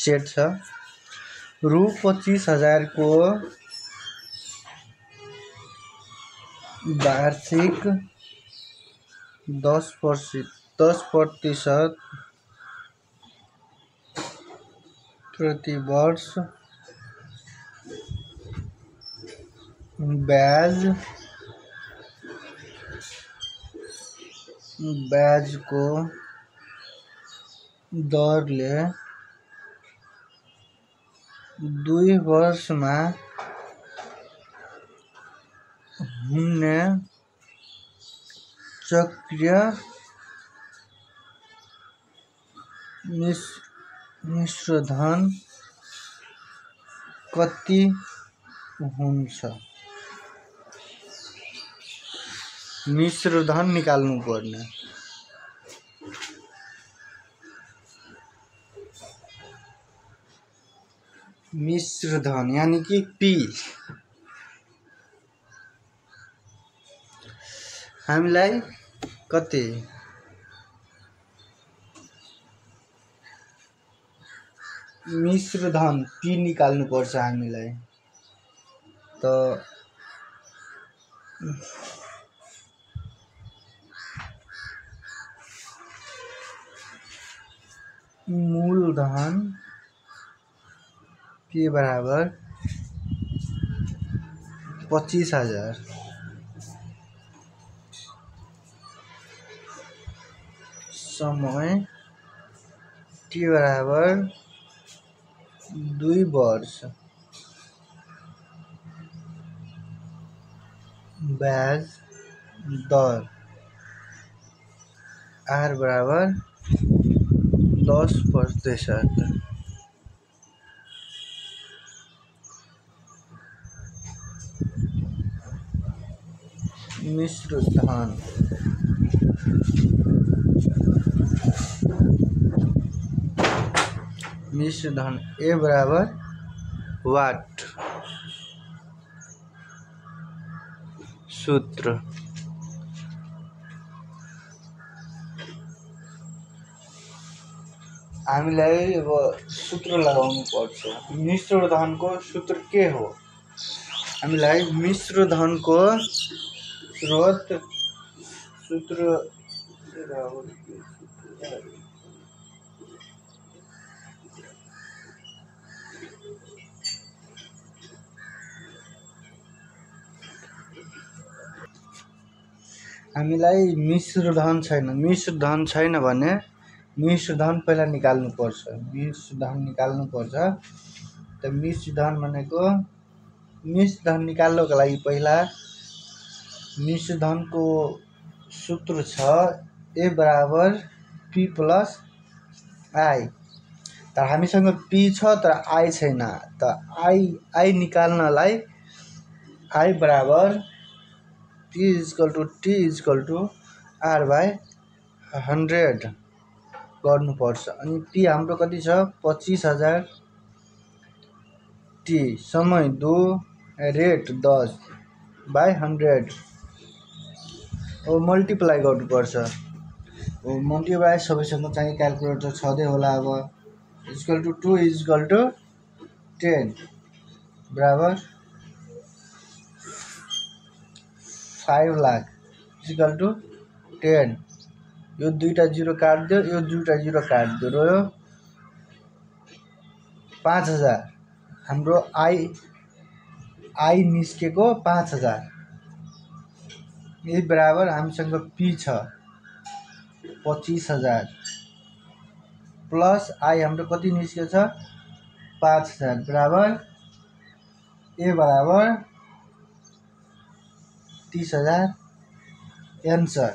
Set छ। रु 25,000 को वार्षिक 10% प्रति वर्ष ब्याज को दरले 2 वर्षमा हुने चक्रीय मिश्रधन कति हुन्छ? मिश्रधन निकाल्नु पर्ने। मिश्रधन यानी कि पी। हामीलाई कति मिश्रधन पी निकाल्नु पर्छ हामीलाई। त मूलधन के बराबर 25,000 समय टी बराबर 2 वर्ष ब्याज दर आर बराबर 10%। मिश्रधन ए बराबर वाट सूत्र। हामीलाई अब सूत्र लगाउनु पर्छ। मिश्रधनको सूत्र के हो? हामीलाई मिश्रधनको स्रोत सूत्र हामीलाई मिश्रधन छैन भने मिश्रधन पहिला निकाल्नु पर्छ। त मिश्रधन भनेको मिश्रधन निकाल्नको लागि पहिला मिश्रधनको सूत्र छ ए बराबर पी प्लस आई। तर हामीसँग पी छ तर आई छैन। त आई निकाल्नलाई आई बराबर P = T = R/100 गर्नुपर्छ। अनि P हाम्रो कति छ? 25,000 T समय 2 रेट 10/100 अब मल्टिप्लाई गर्नुपर्छ। मल्टिप्लाई सबैसँग चाहिँ क्याल्कुलेटर छँदै होला। अब = 2 = 10 बराबर 5 लाख = 10। यो दुईटा जिरो काट्दियो, यो दुईटा जिरो काट्दियो, रह्यो 5,000। हाम्रो आई निस्केको 5,000। यही बराबर हामीसँग पी छ 25,000 प्लस आई हाम्रो कति निस्केको छ 5,000 बराबर ए बराबर 30,000 आन्सर।